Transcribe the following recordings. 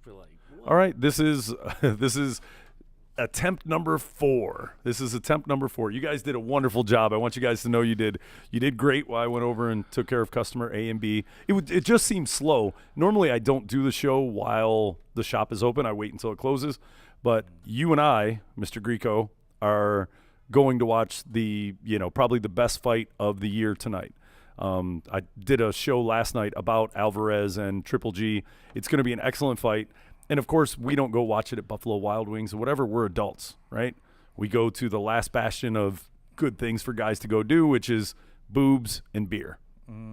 feel like. Whoa. All right, this is attempt number 4. This is attempt number 4. You guys did a wonderful job. I want you guys to know you did great while I went over and took care of customer A and B. It just seemed slow. Normally I don't do the show while the shop is open. I wait until it closes. But you and I, Mr. Greco, are going to watch probably the best fight of the year tonight. I did a show last night about Alvarez and Triple G. It's going to be an excellent fight. And, of course, we don't go watch it at Buffalo Wild Wings or whatever. We're adults, right? We go to the last bastion of good things for guys to go do, which is boobs and beer.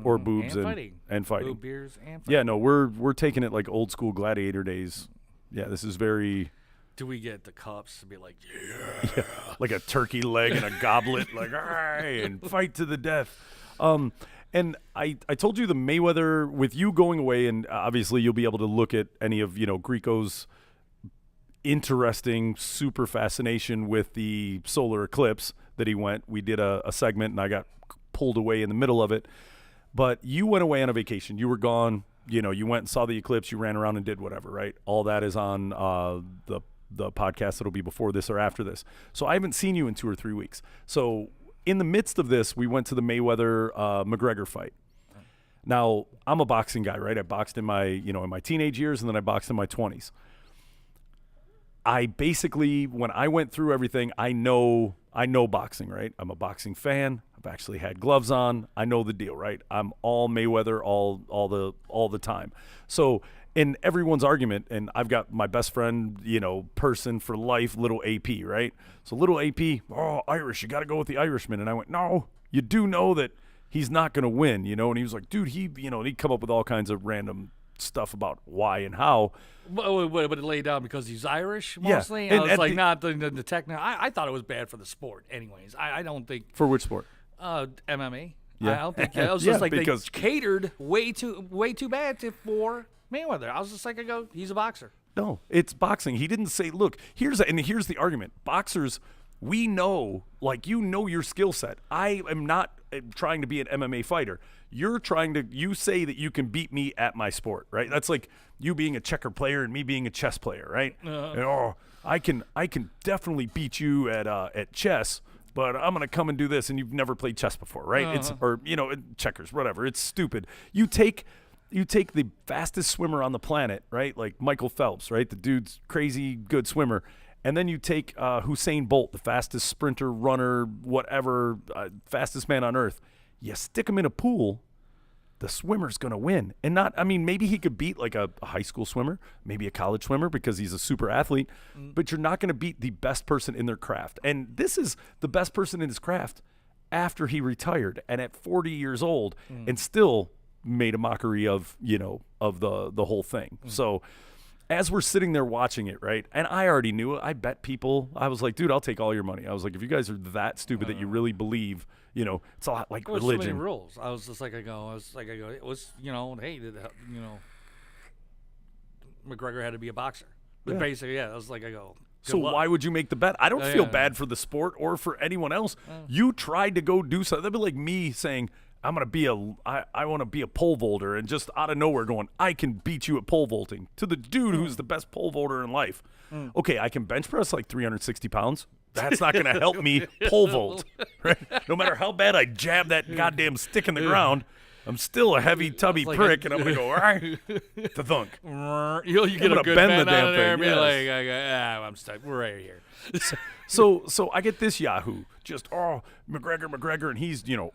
Or boobs and fighting. Boob, beers, and fighting. Yeah, no, we're taking it like old school gladiator days. Yeah, this is very... Do we get the cups to be like, yeah, like a turkey leg and a goblet, like, all right, and fight to the death. And I told you the Mayweather, with you going away, and obviously you'll be able to look at any of, Greco's interesting, super fascination with the solar eclipse that he went. We did a segment, and I got pulled away in the middle of it. But you went away on a vacation. You were gone. You went and saw the eclipse. You ran around and did whatever, right? All that is on the podcast that'll be before this or after this. So I haven't seen you in 2 or 3 weeks. So in the midst of this, we went to the Mayweather McGregor fight. Now, I'm a boxing guy, right? I boxed in my, in my teenage years, and then I boxed in my 20s. I basically, when I went through everything, I know boxing, right? I'm a boxing fan. I've actually had gloves on. I know the deal, right? I'm all Mayweather all the time. So in everyone's argument, and I've got my best friend, person for life, little AP, right? So little AP, Irish, you got to go with the Irishman. And I went, no, you do know that he's not going to win, And he was like, dude, he'd come up with all kinds of random stuff about why and how. But it laid down because he's Irish mostly. Yeah. I was like, not the technical. I thought it was bad for the sport, anyways. I don't think for which sport? MMA. Yeah. I don't think it was just like they catered way too bad for Mayweather. I was just like, he's a boxer. No, it's boxing. He didn't say, look, here's the argument. Boxers, we know, your skill set. I am not trying to be an MMA fighter. You say that you can beat me at my sport, right? That's like you being a checker player and me being a chess player, right? I can definitely beat you at chess, but I'm going to come and do this, and you've never played chess before, right? Checkers, whatever. It's stupid. You take the fastest swimmer on the planet, right? Like Michael Phelps, right? The dude's crazy good swimmer. And then you take Usain Bolt, the fastest sprinter, runner, whatever, fastest man on earth. You stick him in a pool, the swimmer's going to win. And maybe he could beat like a high school swimmer, maybe a college swimmer because he's a super athlete, but you're not going to beat the best person in their craft. And this is the best person in his craft after he retired and at 40 years old and still made a mockery of, of the whole thing. So as we're sitting there watching it, right, and I already knew it. I bet people, I was like, dude, I'll take all your money. I was like, if you guys are that stupid that you really believe, it's a lot like religion. So many rules. I was just like, it was, hey, McGregor had to be a boxer. But basically, I was like, so why would you make the bet? I don't feel bad for the sport or for anyone else. You tried to go do something. That'd be like me saying, I want to be a pole vaulter, and just out of nowhere going, I can beat you at pole vaulting, to the dude who's the best pole vaulter in life. Okay, I can bench press like 360 pounds. That's not going to help me pole vault, right? No matter how bad I jab that goddamn stick in the ground, I'm still a heavy, tubby prick, and I'm going to go, all right, to thunk. You get a good bend out of there and be like, I'm stuck. We're right here. So I get this Yahoo, just, McGregor, and he's, the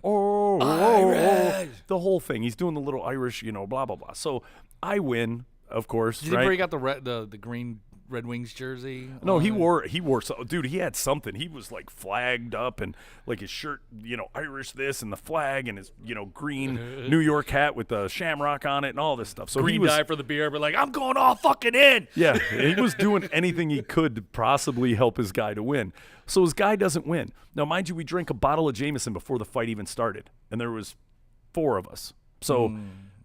whole thing. He's doing the little Irish, blah, blah, blah. So I win, of course, Did right? he break out the green Red Wings jersey? No, he wore dude, he had something. He was like flagged up and like his shirt, Irish this and the flag and his, green New York hat with the shamrock on it and all this stuff. So green dye for the beer, but like, I'm going all fucking in. Yeah, he was doing anything he could to possibly help his guy to win. So his guy doesn't win. Now, mind you, we drank a bottle of Jameson before the fight even started, and there was 4 of us. So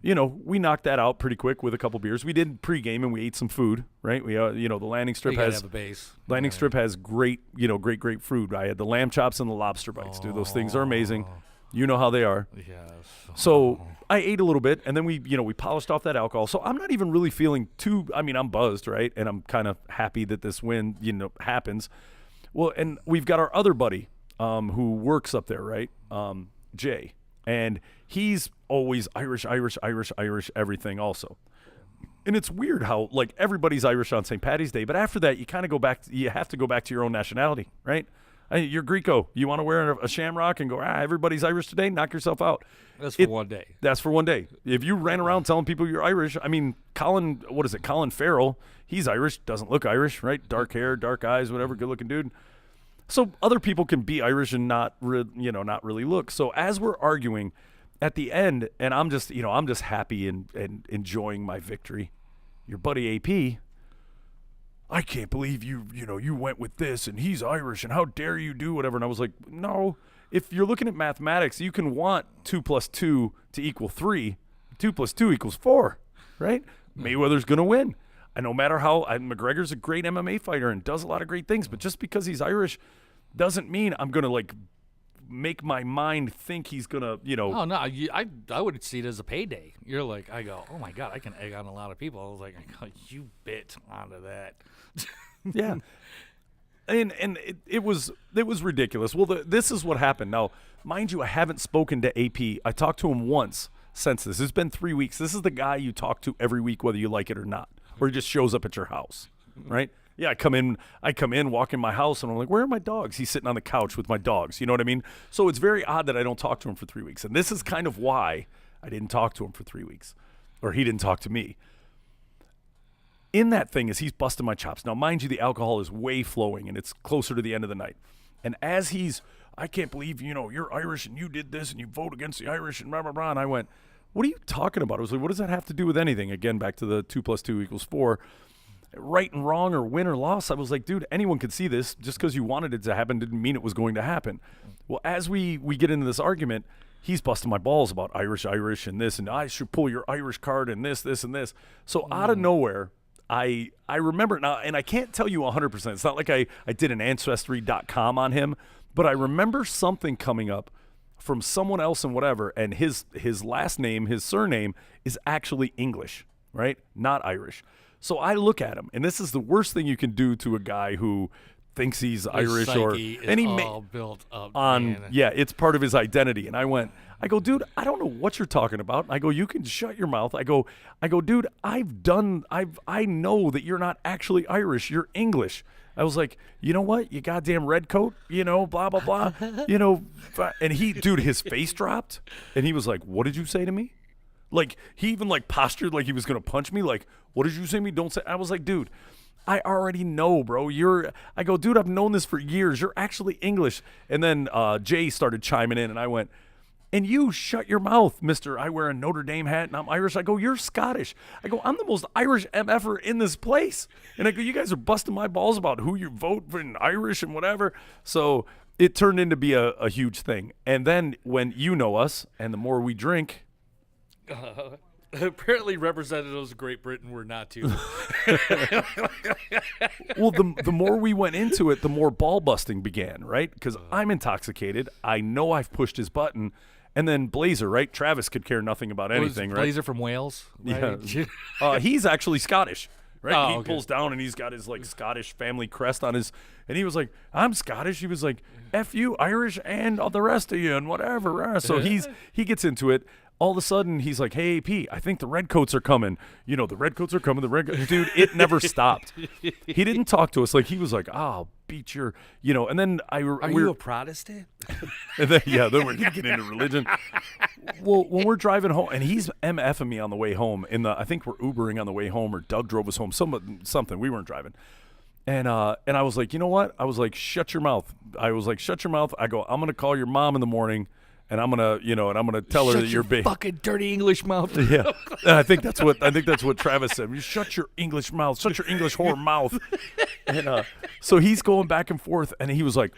we knocked that out pretty quick with a couple beers. We did pregame and we ate some food, right? We, the landing strip has have a base. Strip has great, great food. I had the lamb chops and the lobster bites, dude. Those things are amazing. You know how they are. Yes. So I ate a little bit, and then we polished off that alcohol. So I'm not even really feeling too. I mean, I'm buzzed, right? And I'm kind of happy that this win, happens. Well, and we've got our other buddy who works up there, right? Jay, and he's always Irish, everything also. And it's weird how like everybody's Irish on St. Patty's Day, but after that you kind of go back. You have to go back to your own nationality, right? You're Greco. You want to wear a shamrock and go, everybody's Irish today? Knock yourself out. That's for one day. That's for one day. If you ran around telling people you're Irish, I mean, Colin Farrell, he's Irish, doesn't look Irish, right? Dark hair, dark eyes, whatever, good-looking dude. So other people can be Irish and not really look. So as we're arguing at the end, and I'm just happy and enjoying my victory. Your buddy AP, I can't believe you went with this and he's Irish and how dare you do whatever. And I was like, no, if you're looking at mathematics, you can want 2 + 2 to equal 3. 2 + 2 = 4, right? Mayweather's going to win. And no matter how, McGregor's a great MMA fighter and does a lot of great things, but just because he's Irish doesn't mean I'm going to like make my mind think he's going to, Oh, no, I would see it as a payday. You're like, I go, oh, my God, I can egg on a lot of people. I was like, you bit onto that. Yeah. And it was ridiculous. Well, this is what happened. Now, mind you, I haven't spoken to AP. I talked to him once since this. It's been 3 weeks. This is the guy you talk to every week, whether you like it or not, or he just shows up at your house, right? Yeah, I come in, walk in my house, and I'm like, where are my dogs? He's sitting on the couch with my dogs. You know what I mean? So it's very odd that I don't talk to him for 3 weeks. And this is kind of why I didn't talk to him for 3 weeks, or he didn't talk to me. In that thing is he's busting my chops. Now, mind you, the alcohol is way flowing, and it's closer to the end of the night. And as I can't believe, you're Irish, and you did this, and you vote against the Irish, and blah, blah, blah. And I went, what are you talking about? I was like, what does that have to do with anything? Again, back to the 2 + 2 = 4. Right and wrong or win or loss, I was like, dude, anyone could see this. Just because you wanted it to happen didn't mean it was going to happen. Well, as we get into this argument, he's busting my balls about Irish, and this, and I should pull your Irish card, and this, and this. So out of nowhere, I remember now, and I can't tell you 100%. It's not like I did an Ancestry.com on him, but I remember something coming up from someone else and whatever, and his last name, his surname, is actually English, right? Not Irish. So I look at him, and this is the worst thing you can do to a guy who thinks he's Irish built up on man. Yeah, it's part of his identity. And I go, dude, I don't know what you're talking about. I go, you can shut your mouth. I go, dude, I know that you're not actually Irish. You're English. I was like, you know what? You goddamn redcoat, blah, blah, blah, and his face dropped, and he was like, what did you say to me? Like, he even, like, postured like he was going to punch me. Like, what did you say to me? Don't say. I was like, dude, I already know, bro. I go, dude, I've known this for years. You're actually English. And then Jay started chiming in, and I went, and you shut your mouth, mister. I wear a Notre Dame hat, and I'm Irish. I go, you're Scottish. I go, I'm the most Irish MFer in this place. And I go, you guys are busting my balls about who you vote for in Irish and whatever. So it turned into be a huge thing. And then when you know us, and the more we drink, apparently representatives of Great Britain were not too. Well, the more we went into it, the more ball busting began, right? Because I'm intoxicated. I know I've pushed his button. And then Blazer, right? Travis could care nothing about anything, right? Blazer from Wales? Right? Yeah. He's actually Scottish, right? Oh, he okay. pulls down and he's got his like Scottish family crest on his, and he was like, I'm Scottish. He was like, F you, Irish, and all the rest of you, and whatever. So he gets into it. All of a sudden, he's like, hey, AP, I think the Redcoats are coming. The Redcoats are coming. Dude, it never stopped. He didn't talk to us. Like, he was like, I'll beat your, and then Are you a Protestant? And then we're going to get into religion. Well, when we're driving home, and he's MFing me on the way home, I think we're Ubering on the way home, or Doug drove us home, something. We weren't driving. And I was like, you know what? I was like, shut your mouth. I go, I'm going to call your mom in the morning. And I'm gonna tell her that you're big. Fucking dirty English mouth. Yeah, and I think that's what Travis said. You shut your English mouth. Shut your English whore mouth. And so he's going back and forth, and he was like,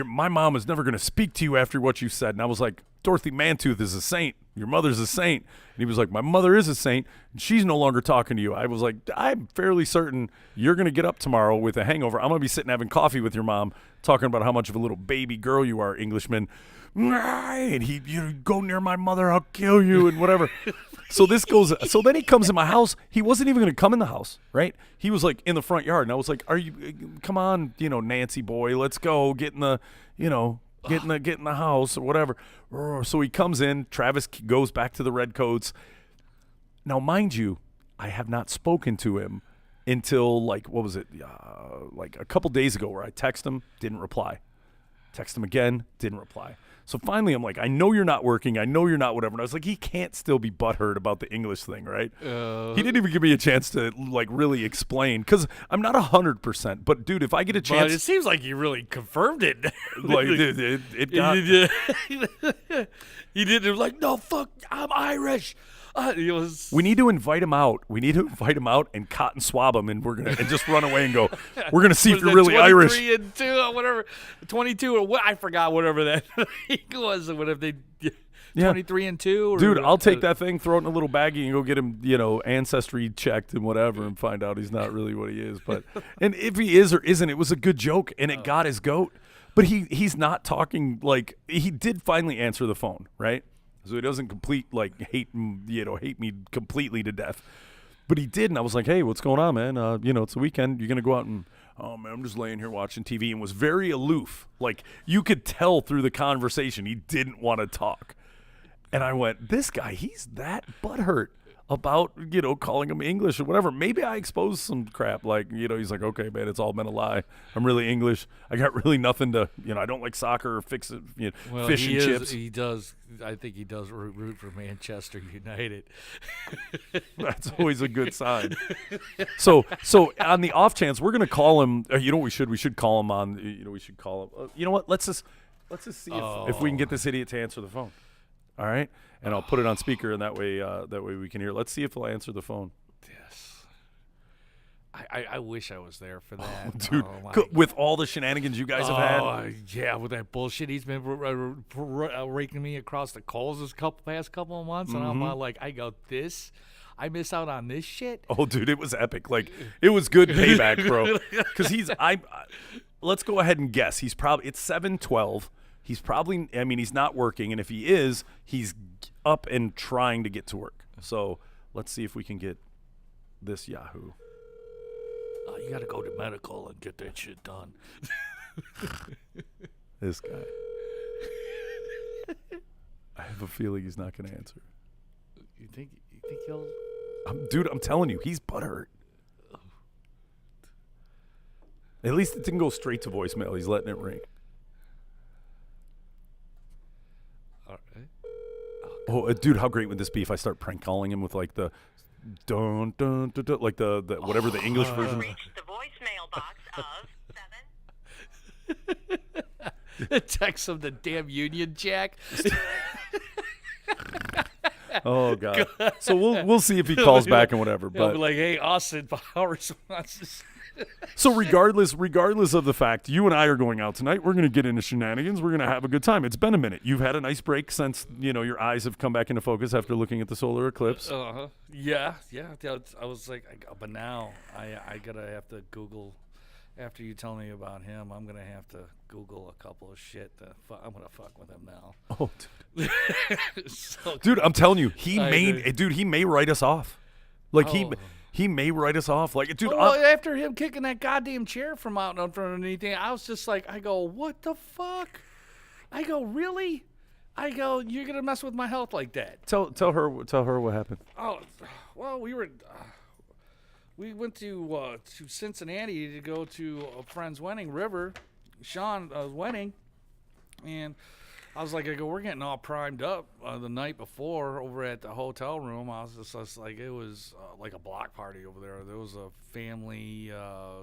my mom is never gonna speak to you after what you said. And I was like, Dorothy Mantooth is a saint. Your mother's a saint. And he was like, my mother is a saint, and she's no longer talking to you. I was like, I'm fairly certain you're gonna get up tomorrow with a hangover. I'm gonna be sitting having coffee with your mom, talking about how much of a little baby girl you are, Englishman. and you go near my mother, I'll kill you, and whatever. So then he comes in my house. He wasn't even going to come in the house, right? He was like in the front yard, and I was like, come on, Nancy boy, let's go, get in the house or whatever. So he comes in, Travis goes back to the Redcoats. Now, mind you, I have not spoken to him until like a couple days ago, where I text him, didn't reply. Text him again, didn't reply. So finally, I'm like, I know you're not working. I know you're not whatever. And I was like, he can't still be butthurt about the English thing, right? He didn't even give me a chance to like really explain, because I'm not 100%. But dude, if I get a chance, but it seems like you really confirmed it. Like it got. He did it like, no, fuck, I'm Irish. We need to invite him out. We need to invite him out and cotton swab him, and and just run away and go. We're gonna see if you're really Irish. 23 and 2 or whatever, 22 or what? I forgot whatever that was. Or whatever they. 23 and 2. Or, dude, I'll take that thing, throw it in a little baggie, and go get him, ancestry checked and whatever, and find out he's not really what he is. But and if he is or isn't, it was a good joke, and it got his goat. But he's not talking like he did finally answer the phone, right? So he doesn't hate me completely to death. But he did, and I was like, hey, what's going on, man? It's the weekend. You're going to go out and, oh, man, I'm just laying here watching TV, and was very aloof. Like, you could tell through the conversation he didn't want to talk. And I went, this guy, he's that butthurt about, calling him English or whatever. Maybe I exposed some crap. Like, he's like, okay, man, it's all been a lie. I'm really English. I got really nothing to, I don't like soccer or fish and chips. He does. I think he does root for Manchester United. That's always a good sign. So on the off chance, we're going to call him. We should call him on, we should call him. You know what? Let's just see if we can get this idiot to answer the phone. All right? And I'll put it on speaker, and that way we can hear. Let's see if he'll answer the phone. Yes. I wish I was there for that. Oh, dude, with all the shenanigans you guys have had. Yeah, with that bullshit he's been raking me across the coals this past couple of months, and I'm like, I miss out on this shit. Oh, dude, it was epic. Like, it was good payback, bro. Because let's go ahead and guess. It's 7:12. He's probably, he's not working, and if he is, he's up and trying to get to work. So let's see if we can get this Yahoo. You got to go to medical and get that shit done. This guy. I have a feeling he's not going to answer. You think he'll? Dude, I'm telling you, he's butthurt. At least it didn't go straight to voicemail. He's letting it ring. Oh, dude, how great would this be if I start prank calling him with like the dun dun dun, dun like the whatever the English version. Reached the voicemail box of 7. Text him the damn Union Jack. Oh God! So we'll see if he calls back and whatever. But be like, hey, Austin, how responses? So regardless of the fact you and I are going out tonight, we're going to get into shenanigans. We're going to have a good time. It's been a minute. You've had a nice break since your eyes have come back into focus after looking at the solar eclipse. Yeah. I was like, but now I have to Google. After you tell me about him, I'm gonna have to Google a couple of shit. I'm gonna fuck with him now. Oh, dude. Dude, I'm telling you, he may write us off. Like he may write us off. Like, dude. After him kicking that goddamn chair from out in front of anything, I was just like, I go, what the fuck? I go, really? I go, you're gonna mess with my health like that? Tell her what happened. Oh, well, we went to Cincinnati to go to a friend's wedding, Sean's wedding, and I was like, we're getting all primed up the night before over at the hotel room. I was just like, it was like a block party over there. There was a family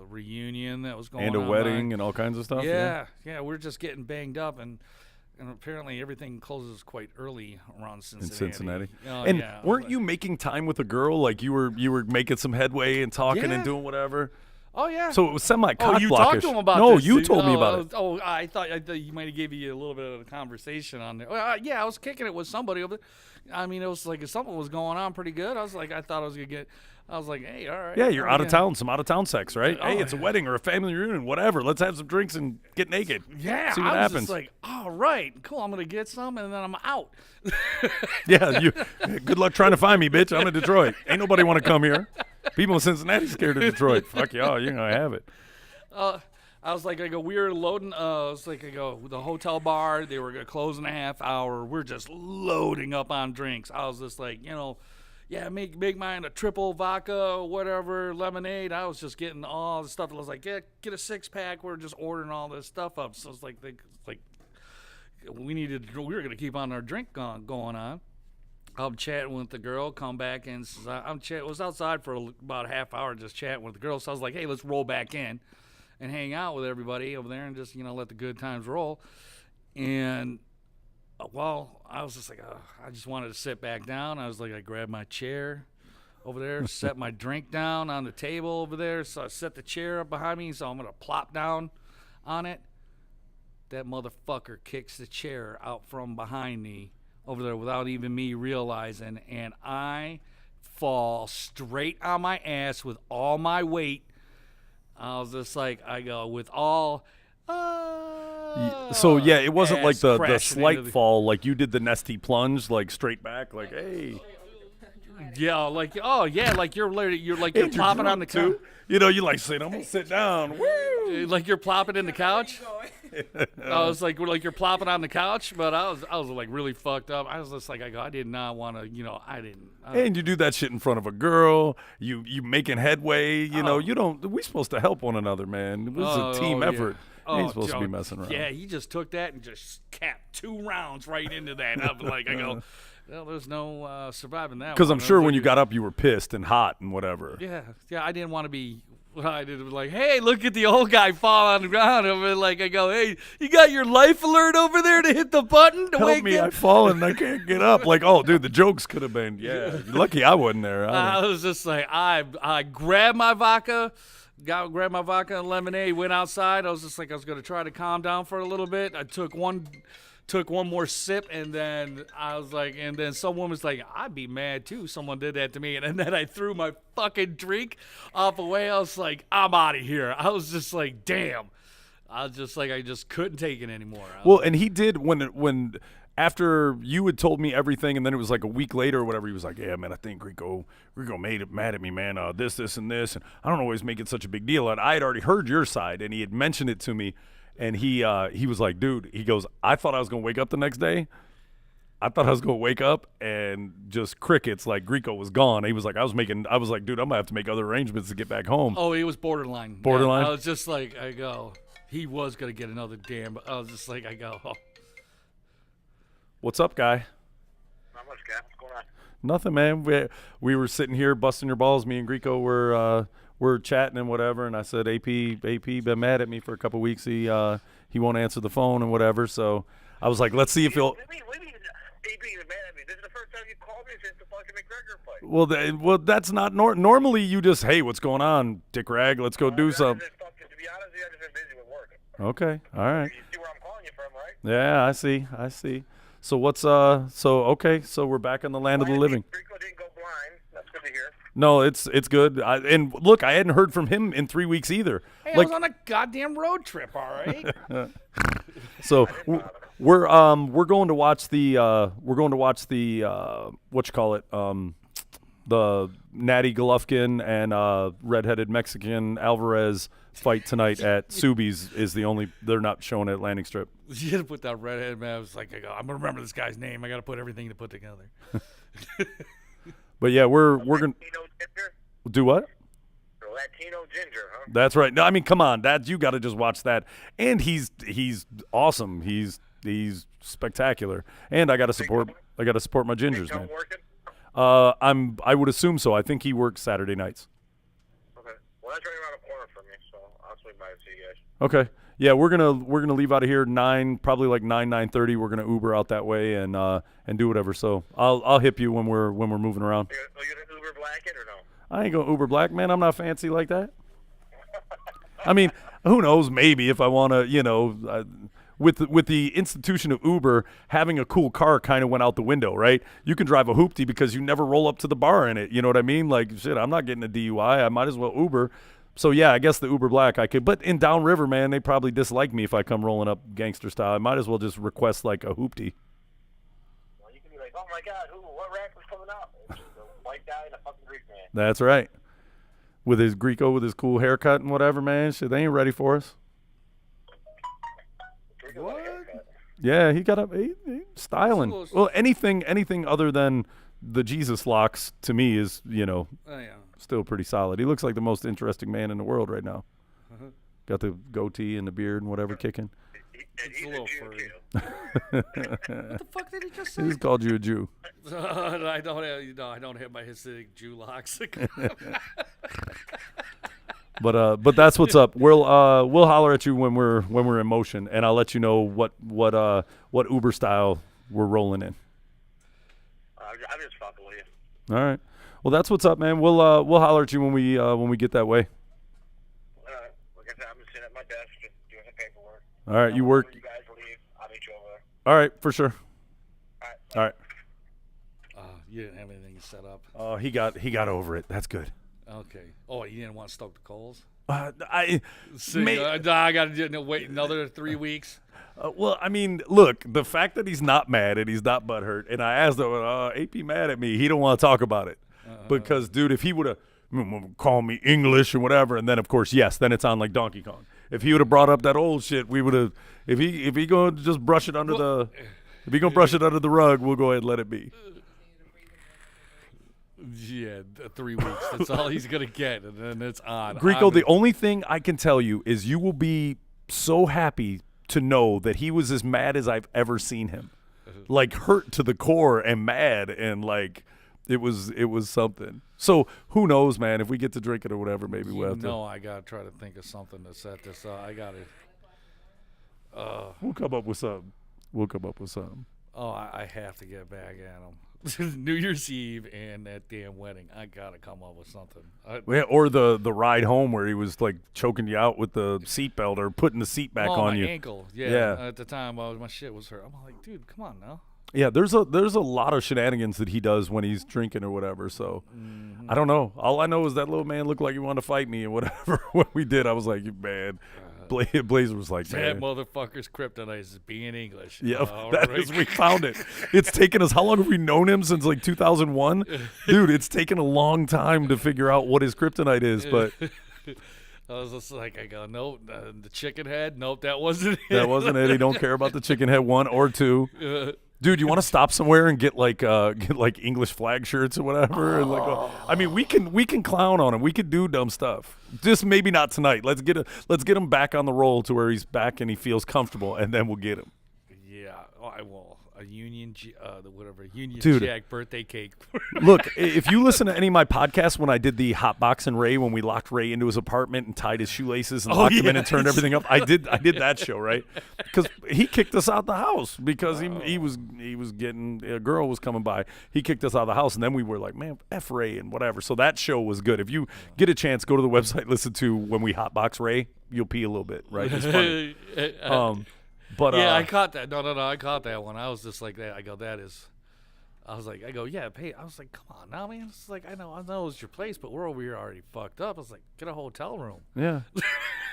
reunion that was going on. And a wedding and all kinds of stuff. Yeah, we're just getting banged up, and apparently everything closes quite early around Cincinnati. In Cincinnati. And weren't you making time with a girl? Like you were making some headway and talking and doing whatever? Oh yeah. So it was semi-cock Oh, you blockish. talked to him about no, this. you told me about it. Oh, I thought you might have gave you a little bit of a conversation on there. Well, yeah, I was kicking it with somebody over there. I mean, it was like something was going on pretty good. I was like, I thought I was gonna get. I was like, hey, all right. Yeah, you're out of town. Some out of town sex, right? Oh, Hey, it's a wedding or a family reunion, whatever. Let's have some drinks and get naked. Yeah, See what I was happens. just like, all right, cool. I'm gonna get some, and then I'm out. Yeah, you. Good luck trying to find me, bitch. I'm in Detroit. Ain't nobody want to come here. People in Cincinnati scared of Detroit. Fuck y'all. You're gonna have it. I was like, we were loading. I was like, the hotel bar. They were gonna close in a half hour. We're just loading up on drinks. I was just like, yeah, make mine a triple vodka, whatever, lemonade. I was just getting all the stuff. I was like, get a 6-pack. We're just ordering all this stuff up. So it's like we were gonna keep on our drink going on. I'm chatting with the girl. Come back and was outside for about a half hour just chatting with the girl. So I was like, hey, let's roll back in and hang out with everybody over there and just let the good times roll. And well, I was just like, I just wanted to sit back down. I was like, I grabbed my chair over there, set my drink down on the table over there. So I set the chair up behind me, so I'm going to plop down on it. That motherfucker kicks the chair out from behind me over there without even me realizing. And I fall straight on my ass with all my weight. I was just like, with all... So yeah, it wasn't like the crashing slight into the- fall, like you did the nesty plunge, like straight back, like hey. Yeah, like you're And plopping on the drunk, couch. too. You like saying, I'm gonna sit down. Woo! Like you're plopping in the couch. I was like you're plopping on the couch, but I was like really fucked up. I was just like, I did not want to, I didn't. And you do that shit in front of a girl. You making headway. You don't. We supposed to help one another, man. It was a team effort. You ain't supposed to be messing around. Yeah, he just took that and just capped 2 rounds right into that. I was like, well, there's no surviving that. Because I'm one. I sure was when like, you got up, you were pissed and hot and whatever. Yeah, I didn't want to be. I did was like, hey, look at the old guy fall on the ground over. Like hey, you got your life alert over there to hit the button to Help wake me! him? I've fallen. I can't get up. Like, oh, dude, the jokes could have been. Yeah, lucky I wasn't there. I was just like, I grabbed my vodka. Grabbed my vodka and lemonade, went outside. I was just like, I was going to try to calm down for a little bit. I took one more sip, and then I was like, and then some woman's like, I'd be mad too. Someone did that to me. And then I threw my fucking drink off away. I was like, I'm out of here. I was just like, damn. I was just like, I just couldn't take it anymore. Well, and he did when after you had told me everything, and then it was like a week later or whatever, he was like, yeah, man, I think Rico made it mad at me, man, this, and this, and I don't always make it such a big deal. And I had already heard your side, and he had mentioned it to me, and he was like, dude, he goes, I thought I was going to wake up the next day. I thought I was going to wake up and just crickets, like Greco was gone. He was like, I was like, dude, I'm going to have to make other arrangements to get back home. Oh, it was borderline. Borderline? Yeah, I was just like, he was going to get another damn. I was just like, oh. What's up, guy? Not much, Cap. What's going on? Nothing, man. We were sitting here busting your balls. Me and Greco were chatting and whatever, and I said, AP been mad at me for a couple weeks. He won't answer the phone and whatever. So I was like, let's see if he'll. What do you mean AP is mad at me? This is the first time you called me since the fucking McGregor fight. Well, that's not normally. You just, hey, what's going on, Dick Rag? Let's go do something. To be honest with you, I've just been busy with work. Okay, all right. You see where I'm calling you from, right? Yeah, I see. So what's okay? So we're back in the land of the living. Rico didn't go blind. That's good to hear. No, it's good. And look, I hadn't heard from him in 3 weeks either. Hey, I was on a goddamn road trip, all right? So we're going to watch the the Natty Golovkin and redheaded Mexican Alvarez fight tonight at Subi's is the only they're not showing at Landing Strip. You had to put that redhead man. I was like, I'm gonna remember this guy's name. I got to put everything to put together. But yeah, we're gonna Latino ginger? do what? Latino ginger, huh? That's right. No, I mean, come on, you got to just watch that. And he's awesome. He's spectacular. And I got to support my gingers, man. Working? I would assume so. I think he works Saturday nights. Okay. Well, that's right around the corner from me, so I'll swing by and see you guys. Okay. Yeah, we're gonna leave out of here 9, probably like 9:30. We're gonna Uber out that way and do whatever. So I'll hip you when we're moving around. You're gonna Uber Black it or no? I ain't gonna Uber Black, man. I'm not fancy like that. I mean, who knows? Maybe if I want to, with the institution of Uber, having a cool car kind of went out the window, right? You can drive a hoopty because you never roll up to the bar in it. You know what I mean? Like, shit, I'm not getting a DUI. I might as well Uber. So, yeah, I guess the Uber Black I could. But in Downriver, man, they probably dislike me if I come rolling up gangster style. I might as well just request, like, a hoopty. Well, you can be like, oh, my God, what rack was coming out? It's just a white guy and a fucking Greek man. That's right. With his Greco, with his cool haircut and whatever, man. Shit, they ain't ready for us. What? Yeah, he got he styling. Well, anything other than the Jesus locks to me is, still pretty solid. He looks like the most interesting man in the world right now. Got the goatee and the beard and whatever kicking. It's a little furry. What the fuck did he just say? He's called you a Jew. I don't have my Hasidic Jew locks. But that's what's up. We'll holler at you when we're in motion, and I'll let you know what Uber style we're rolling in. I'm just fucking with you. All right. Well, that's what's up, man. We'll holler at you when we get that way. All right. Like I said, I'm just sitting at my desk just doing some paperwork. All right. You work. You guys leave. I'll meet you over there. All right, for sure. All right. All right. You didn't have anything set up. Oh, he got over it. That's good. Okay. Oh, you didn't want to stoke the coals? I got to wait another 3 weeks. Well, I mean, look, the fact that he's not mad and he's not butthurt, and I asked him, AP mad at me. He don't want to talk about it because, dude, if he would have called me English or whatever, and then of course, yes, then it's on like Donkey Kong. If he would have brought up that old shit, we would have. If he gonna just brush it under if he gonna brush it under the rug, we'll go ahead and let it be. Yeah, 3 weeks. That's all he's gonna get, and then it's on. Greco, the only thing I can tell you is you will be so happy to know that he was as mad as I've ever seen him, like hurt to the core and mad, and like it was something. So who knows, man? If we get to drink it or whatever, maybe we'll have to. No, I gotta try to think of something to set this up. I gotta. We'll come up with something. Oh, I have to get back at him. New Year's Eve and that damn wedding. I gotta come up with something. Yeah, or the ride home where he was like choking you out with the seatbelt or putting the seat back on my you. Ankle. Yeah. At the time, my shit was hurt. I'm like, dude, come on now. Yeah, there's a lot of shenanigans that he does when he's drinking or whatever. So I don't know. All I know is that little man looked like he wanted to fight me and whatever. When we did, I was like, man. Blazer was like, that man. motherfucker's kryptonite is being English. Yeah, we found it. It's taken us, how long have we known him? Since like 2001? Dude, it's taken a long time to figure out what his kryptonite is, but. I was just like, I go, nope, the chicken head. Nope, that wasn't it. That wasn't it. He don't care about the chicken head 1 or 2. Dude, you want to stop somewhere and get like English flag shirts or whatever? And I mean, we can clown on him. We could do dumb stuff. Just maybe not tonight. Let's get him back on the roll to where he's back and he feels comfortable, and then we'll get him. Yeah, I will. A Union Dude. Jack birthday cake. Look, if you listen to any of my podcasts when I did the hot box and Ray, when we locked Ray into his apartment and tied his shoelaces and locked him in and turned everything up, I did that show, right? Because he kicked us out the house because he was getting, a girl was coming by. He kicked us out of the house, and then we were like, man, F Ray and whatever. So that show was good. If you get a chance, go to the website, listen to when we hot box Ray. You'll pee a little bit, right? It's funny. But yeah, I caught that. No, I caught that one. I was just like that. I go, yeah, pay. I was like, come on now, man. It's like, I know it's your place, but we're over here already fucked up. I was like, get a hotel room. Yeah.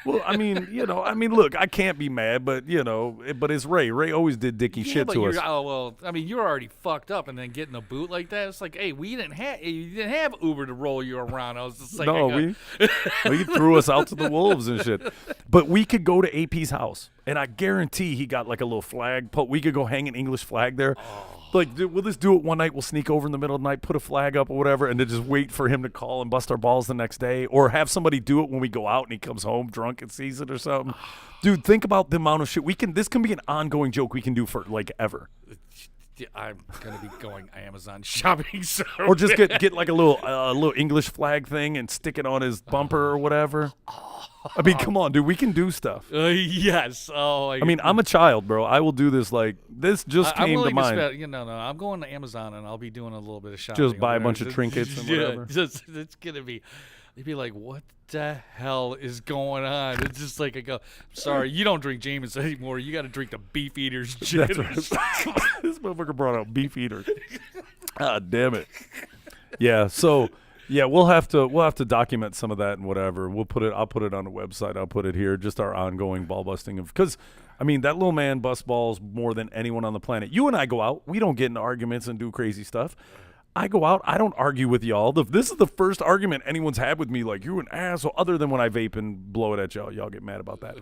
Well, look, I can't be mad, but but it's Ray. Ray always did dicky shit to us. Oh well, I mean, you're already fucked up, and then getting a boot like that. It's like, hey, you didn't have Uber to roll you around. I was just like, he threw us out to the wolves and shit. But we could go to AP's house, and I guarantee he got like a little flag. We could go hang an English flag there. Like, dude, we'll just do it one night. We'll sneak over in the middle of the night, put a flag up or whatever, and then just wait for him to call and bust our balls the next day, or have somebody do it when we go out and he comes home drunk and sees it or something. Dude, think about the amount of shit this can be an ongoing joke we can do for like ever. I'm gonna be going Amazon shopping, so or just get like a little English flag thing and stick it on his bumper or whatever. I mean, come on, dude. We can do stuff. Yes. Oh. I mean, I'm a child, bro. I will do this. Like this just came to mind. I'm going to Amazon and I'll be doing a little bit of shopping. Just buy a bunch of trinkets and whatever. It's gonna be. they'd be like, "What the hell is going on?" It's just like I go, "Sorry, you don't drink Jameson anymore. You got to drink the Beef Eater's gin." That's right. This motherfucker brought out Beef Eater. Ah, damn it. Yeah. So yeah, we'll have to document some of that and whatever. I'll put it on the website. I'll put it here. Just our ongoing ball busting because. I mean, that little man busts balls more than anyone on the planet. You and I go out. We don't get into arguments and do crazy stuff. I go out. I don't argue with y'all. This is the first argument anyone's had with me, like, you're an asshole, other than when I vape and blow it at y'all. Y'all get mad about that.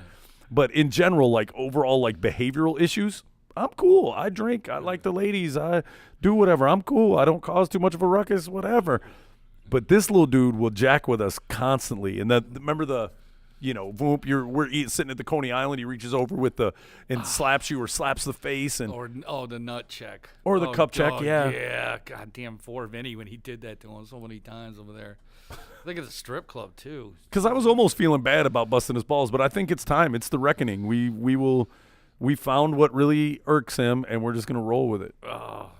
But in general, like, overall, like, behavioral issues, I'm cool. I drink. I like the ladies. I do whatever. I'm cool. I don't cause too much of a ruckus, whatever. But this little dude will jack with us constantly. And remember the... You know, boom, we're sitting at the Coney Island. He reaches over and slaps you or slaps the face and the nut check or the cup check. Yeah, goddamn poor Vinny when he did that to him so many times over there. I think at the strip club too. Because I was almost feeling bad about busting his balls, but I think it's time. It's the reckoning. We found what really irks him, and we're just gonna roll with it. Oh,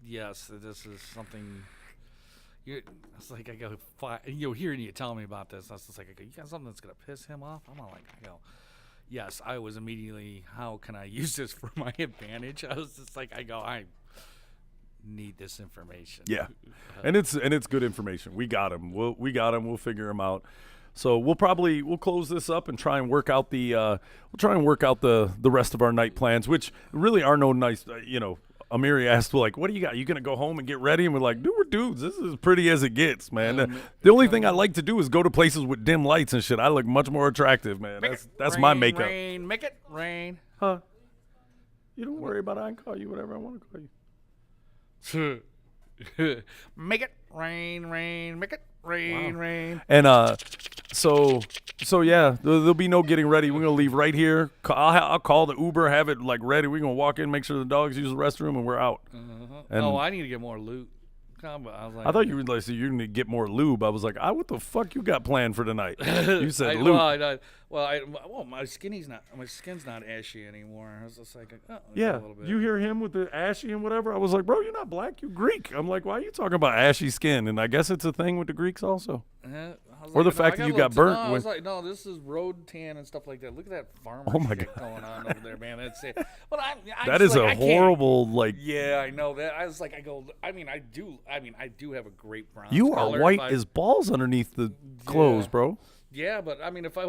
yes, this is something. It's like I go, hearing you tell me about this, I was just like, I go, you got something that's gonna piss him off? I go, yes. I was immediately, how can I use this for my advantage? I was just like, I need this information. Yeah, and it's good information. We got him. We'll figure him out. So we'll close this up and try and work out the rest of our night plans, which really are no nice, Amiri asked, like, what do you got? You going to go home and get ready? And we're like, dude, we're dudes. This is as pretty as it gets, man. The only thing I like to do is go to places with dim lights and shit. I look much more attractive, man. That's my makeup. Make it rain. Huh? You don't worry about it. I can call you whatever I want to call you. Make it rain. Make it rain. And so yeah, there'll be no getting ready. We're gonna leave right here. I'll call the Uber, have it like ready. We're gonna walk in, make sure the dogs use the restroom, and we're out. And I need to get more loot. I was like, I thought you were like, you're gonna get more lube. I was like, what the fuck you got planned for tonight? You said lube. My skin's not ashy anymore. I was just like, a little bit. You hear him with the ashy and whatever. I was like, bro, you're not black, you're Greek. I'm like, why are you talking about ashy skin? And I guess it's a thing with the Greeks also. Or the fact that you got burnt. I was like, no, this is road tan and stuff like that. Look at that farmer shit going on over there, man. That's it. But that is a horrible, like. Yeah, I know that. I was like, I do have a great bronze You are color. white as balls underneath the clothes, bro. Yeah, but I mean, if I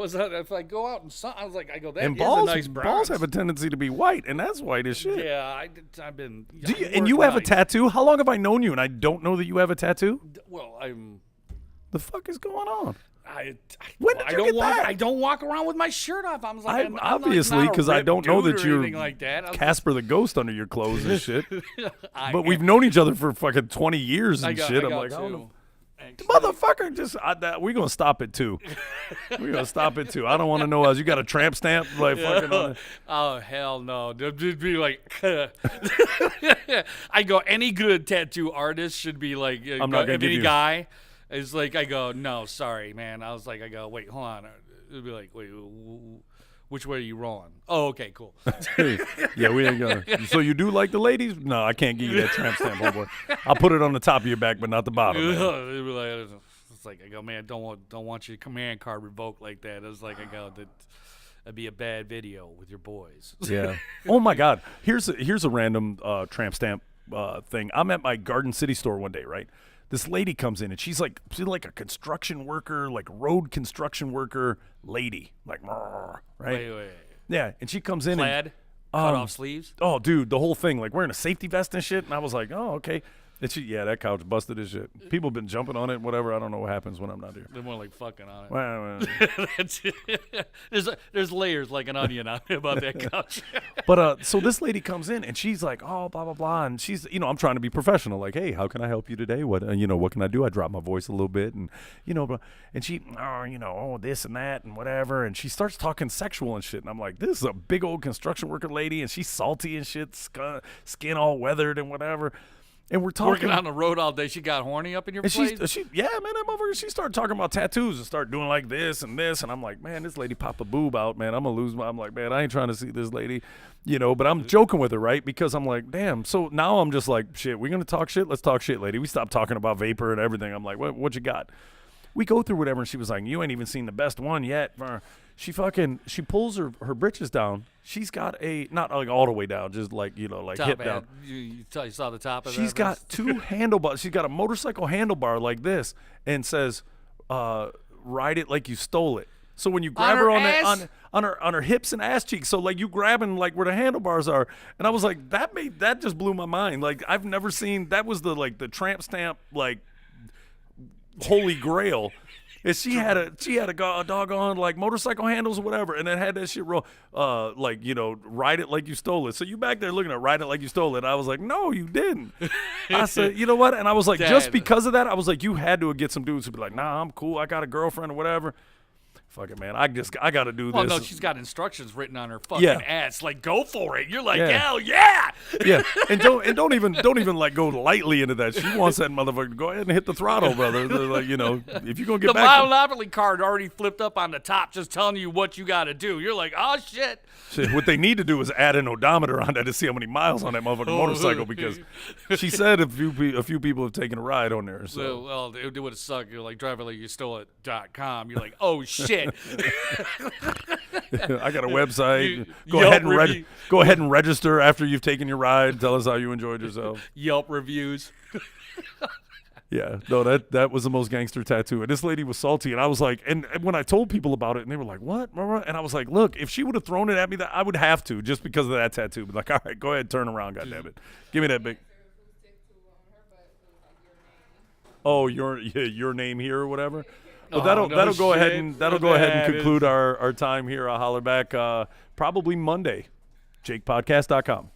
go out and sun, I was like, that and is balls, a nice bronze. Balls have a tendency to be white, and that's white as shit. Yeah, I've been. And you have a tattoo? How long have I known you, and I don't know that you have a tattoo? Well, The fuck is going on? When did you get that? I don't walk around with my shirt off. I'm like, obviously, because I don't know that you're like that. Casper the Ghost under your clothes and shit. But we've known each other for fucking 20 years and shit. I'm like, I don't know. Motherfucker, we're going to stop it too. We're going to stop it too. I don't want to know. You got a tramp stamp? Like, fucking on it. Oh, hell no. It'd be like, I go, any good tattoo artist should be like, I'm not going to give you. Guy. It's like, I go, no, sorry, man. I was like, wait, hold on. It'd be like, wait, which way are you rolling? Oh, okay, cool. Yeah, we ain't gonna. So you do like the ladies? No, I can't give you that tramp stamp, homeboy. I'll put it on the top of your back, but not the bottom. It's like, I go, man, don't want your command card revoked like that. It's like, that'd be a bad video with your boys. Yeah. Oh my God. Here's a random tramp stamp thing. I'm at my Garden City store one day, right? This lady comes in and she's like a construction worker, like road construction worker lady, like, right? Wait. Yeah, and she comes in Plaid, cut off sleeves. Oh, dude, the whole thing, like wearing a safety vest and shit. And I was like, oh, okay. And that couch busted as shit. People been jumping on it, whatever. I don't know what happens when I'm not here. They're more like fucking on it. Well. There's layers like an onion about that couch. But so this lady comes in and she's like, oh, blah blah blah, and she's, I'm trying to be professional, like, hey, how can I help you today? What what can I do? I drop my voice a little bit, and and she, this and that and whatever, and she starts talking sexual and shit, and I'm like, this is a big old construction worker lady, and she's salty and shit, skin all weathered and whatever. And we're talking. Working on the road all day. She got horny up in your place? Man, that motherfucker, she started talking about tattoos and started doing like this and this. And I'm like, man, this lady popped a boob out, man. I'm like, man, I ain't trying to see this lady, but I'm joking with her, right? Because I'm like, damn. So now I'm just like, shit, we're going to talk shit? Let's talk shit, lady. We stopped talking about vapor and everything. I'm like, what you got? we go through whatever, and she was like, you ain't even seen the best one yet. She pulls her britches down. She's got not like all the way down, just like, like Top hip hat. down. You saw the top of that? She's got two handlebars. She's got a motorcycle handlebar like this, and says, "Ride it like you stole it." So when you grab her on her hips and ass cheeks, so like you grabbing like where the handlebars are, and I was like, that just blew my mind. Like I've never seen that was the tramp stamp like holy grail. And she had a doggone like motorcycle handles or whatever, and it had that shit roll, ride it like you stole it. So you back there looking at ride it like you stole it. I was like, no, you didn't. I said, you know what? And I was like, just because of that, I was like, you had to get some dudes who be like, nah, I'm cool. I got a girlfriend or whatever. Fuck it, man. I got to do this. Oh no, she's got instructions written on her fucking ass. Like, go for it. You're like, hell yeah. Yeah, and don't even like go lightly into that. She wants that motherfucker to go ahead and hit the throttle, brother. They're like, if you're gonna get the back, Monopoly card already flipped up on the top, just telling you what you got to do. You're like, oh shit. Shit, what they need to do is add an odometer on that to see how many miles on that motherfucking motorcycle, because she said a few people have taken a ride on there. So well, it would have sucked. You're like driver like you stole it.com. You're like, oh shit. I got a website. Go ahead and register after you've taken your ride. Tell us how you enjoyed yourself. Yelp reviews. Yeah, no, that was the most gangster tattoo. And this lady was salty, and I was like, and when I told people about it, and they were like, what? And I was like, look, if she would have thrown it at me, I would have to, just because of that tattoo. But like, all right, go ahead, turn around, goddammit. Give me that big. Oh, your name here or whatever. But that'll go ahead and conclude our time here. I'll holler back probably Monday. JakePodcast.com.